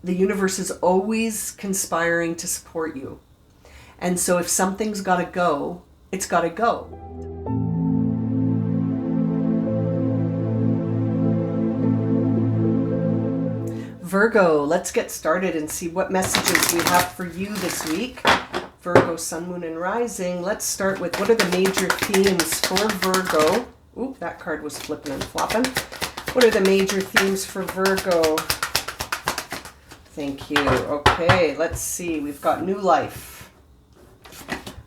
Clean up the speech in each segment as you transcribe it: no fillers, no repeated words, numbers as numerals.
the universe is always conspiring to support you. And so if something's got to go, it's got to go. Virgo, let's get started and see what messages we have for you this week. Virgo, Sun, Moon, and Rising. Let's start with what are the major themes for Virgo. Oop, that card was flipping and flopping. What are the major themes for Virgo? Thank you. Okay, let's see. We've got new life.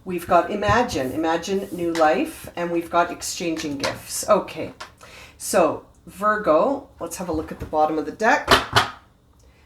We've got imagine new life, and we've got exchanging gifts. Okay, so Virgo, let's have a look at the bottom of the deck.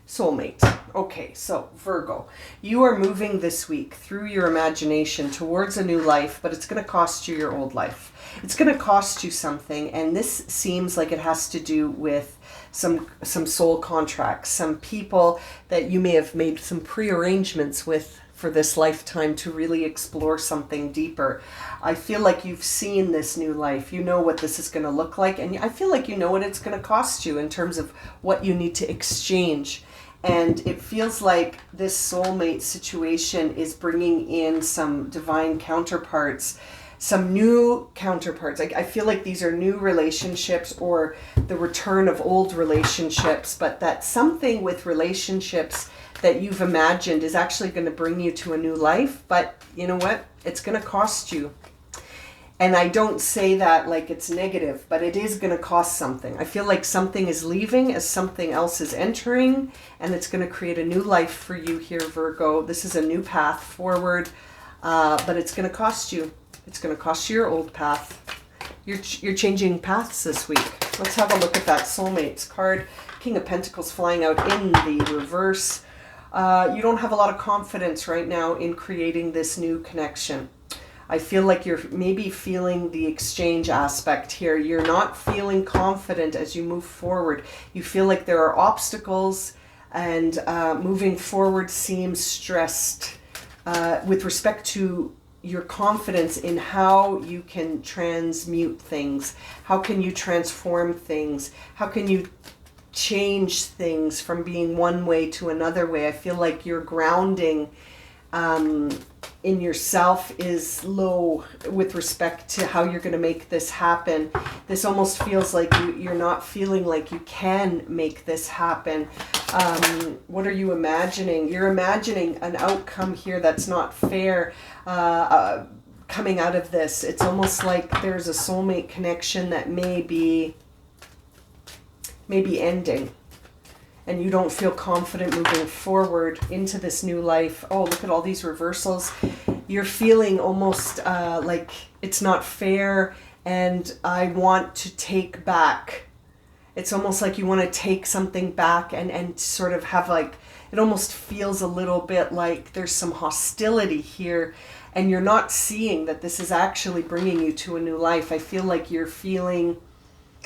Soulmate. Okay, so Virgo, you are moving this week through your imagination towards a new life, but it's going to cost you your old life. It's going to cost you something, and this seems like it has to do with some soul contracts, some people that you may have made some prearrangements with for this lifetime to really explore something deeper. I feel like you've seen this new life. You know what this is going to look like, and I feel like you know what it's going to cost you in terms of what you need to exchange. And it feels like this soulmate situation is bringing in some divine counterparts, some new counterparts. I feel like these are new relationships or the return of old relationships, but that something with relationships that you've imagined is actually going to bring you to a new life. But you know what? It's going to cost you. And I don't say that like it's negative, but it is going to cost something. I feel like something is leaving as something else is entering, and it's going to create a new life for you here, Virgo. This is a new path forward, but it's going to cost you. It's going to cost you your old path. You're changing paths this week. Let's have a look at that Soulmates card. King of Pentacles flying out in the reverse. You don't have a lot of confidence right now in creating this new connection. I feel like you're maybe feeling the exchange aspect here. You're not feeling confident as you move forward. You feel like there are obstacles, and moving forward seems stressed with respect to your confidence in how you can transmute things. How can you transform things? How can you change things from being one way to another way? I feel like your grounding in yourself is low with respect to how you're going to make this happen. This almost feels like you're not feeling like you can make this happen. What are you imagining? You're imagining an outcome here that's not fair coming out of this. It's almost like there's a soulmate connection that may be ending, and you don't feel confident moving forward into this new life. Oh, look at all these reversals. You're feeling almost like it's not fair, and I want to take back. It's almost like you want to take something back and sort of have like, it almost feels a little bit like there's some hostility here, and you're not seeing that this is actually bringing you to a new life. I feel like you're feeling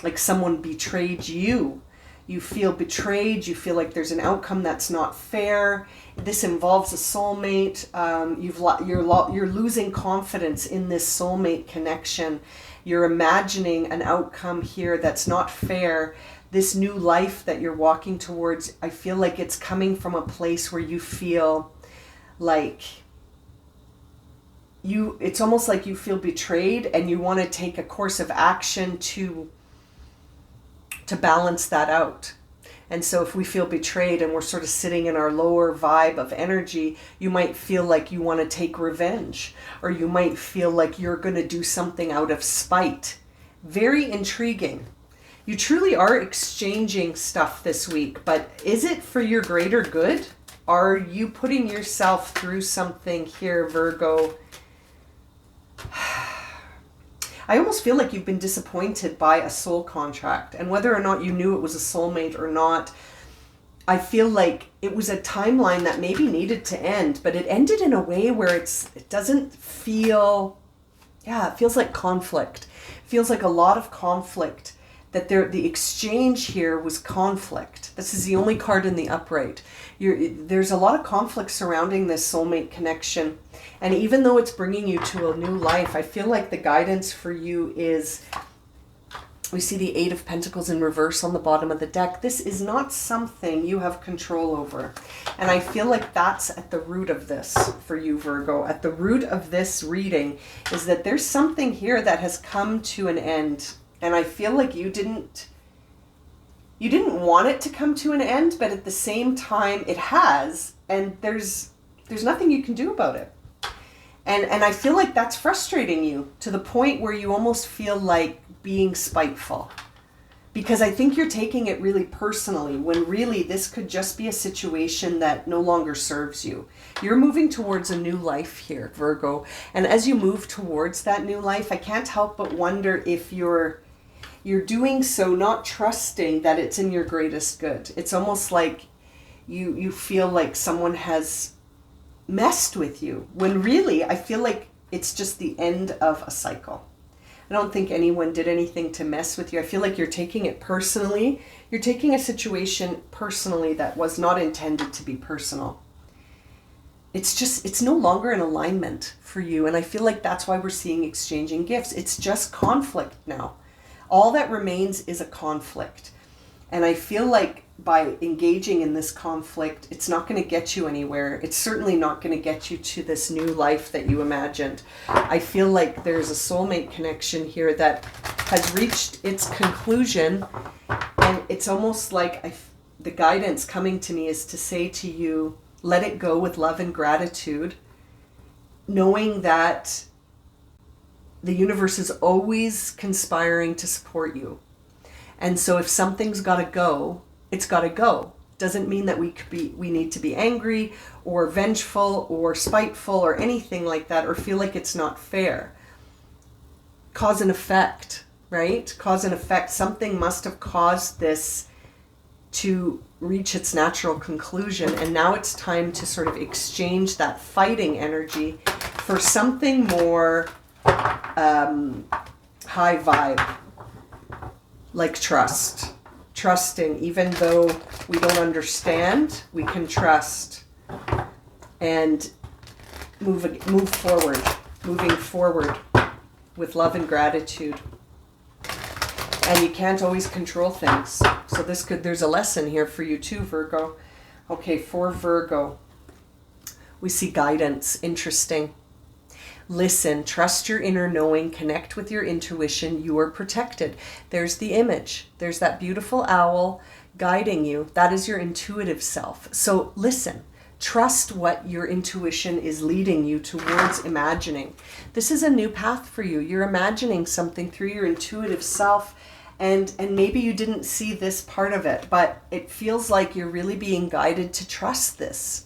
like someone betrayed you. You feel betrayed. You feel like there's an outcome that's not fair. This involves a soulmate. You're losing confidence in this soulmate connection. You're imagining an outcome here that's not fair. This new life that you're walking towards, I feel like it's coming from a place where you feel like it's almost like you feel betrayed, and you want to take a course of action to balance that out. And so if we feel betrayed and we're sort of sitting in our lower vibe of energy, you might feel like you want to take revenge, or you might feel like you're going to do something out of spite. Very intriguing. You truly are exchanging stuff this week, but is it for your greater good? Are you putting yourself through something here, Virgo? I almost feel like you've been disappointed by a soul contract, and whether or not you knew it was a soulmate or not, I feel like it was a timeline that maybe needed to end, but it ended in a way where it doesn't feel, it feels like conflict. It feels like a lot of conflict, that the exchange here was conflict. This is the only card in the upright. There's a lot of conflict surrounding this soulmate connection. And even though it's bringing you to a new life, I feel like the guidance for you is We see the Eight of Pentacles in reverse on the bottom of the deck. This is not something you have control over. And I feel like that's at the root of this for you, Virgo. At the root of this reading is that there's something here that has come to an end. And I feel like you didn't want it to come to an end, but at the same time it has. And there's nothing you can do about it. And I feel like that's frustrating you to the point where you almost feel like being spiteful. Because I think you're taking it really personally when really this could just be a situation that no longer serves you. You're moving towards a new life here, Virgo. And as you move towards that new life, I can't help but wonder if you're doing so not trusting that it's in your greatest good. It's almost like you feel like someone has messed with you, when really I feel like it's just the end of a cycle. I don't think anyone did anything to mess with you. I feel like you're taking it personally. You're taking a situation personally that was not intended to be personal. It's no longer in alignment for you. And I feel like that's why we're seeing exchanging gifts. It's just conflict now. All that remains is a conflict. And I feel like by engaging in this conflict, it's not going to get you anywhere. It's certainly not going to get you to this new life that you imagined. I feel like there's a soulmate connection here that has reached its conclusion. And it's almost like the guidance coming to me is to say to you, let it go with love and gratitude, knowing that the universe is always conspiring to support you. And so if something's got to go, it's got to go. Doesn't mean that we need to be angry or vengeful or spiteful or anything like that, or feel like it's not fair. Cause and effect, right? Cause and effect. Something must have caused this to reach its natural conclusion. And now it's time to sort of exchange that fighting energy for something more high vibe. Like trust. Trusting, even though we don't understand, we can trust and move forward, moving forward with love and gratitude. And you can't always control things. So there's a lesson here for you too, Virgo. Okay, for Virgo, we see guidance. Interesting. Listen, trust your inner knowing, connect with your intuition. You are protected. There's the image. There's that beautiful owl guiding you. That is your intuitive self. So listen, trust what your intuition is leading you towards imagining. This is a new path for you. You're imagining something through your intuitive self, and maybe you didn't see this part of it, but it feels like you're really being guided to trust this.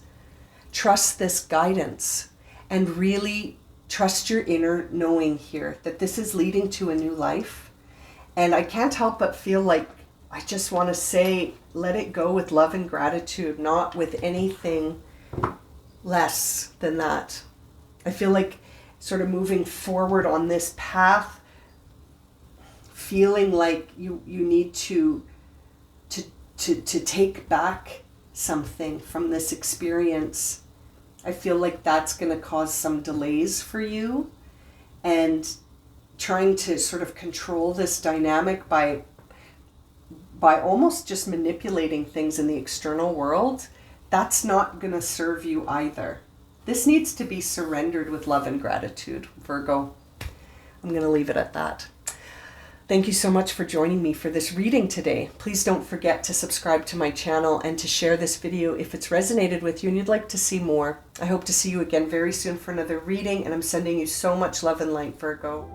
Trust this guidance and really trust your inner knowing here that this is leading to a new life. And I can't help but feel like I just want to say, let it go with love and gratitude, not with anything less than that. I feel like sort of moving forward on this path, feeling like you need to take back something from this experience. I feel like that's going to cause some delays for you, and trying to sort of control this dynamic by almost just manipulating things in the external world, that's not going to serve you either. This needs to be surrendered with love and gratitude, Virgo. I'm going to leave it at that. Thank you so much for joining me for this reading today. Please don't forget to subscribe to my channel and to share this video if it's resonated with you and you'd like to see more. I hope to see you again very soon for another reading, and I'm sending you so much love and light, Virgo.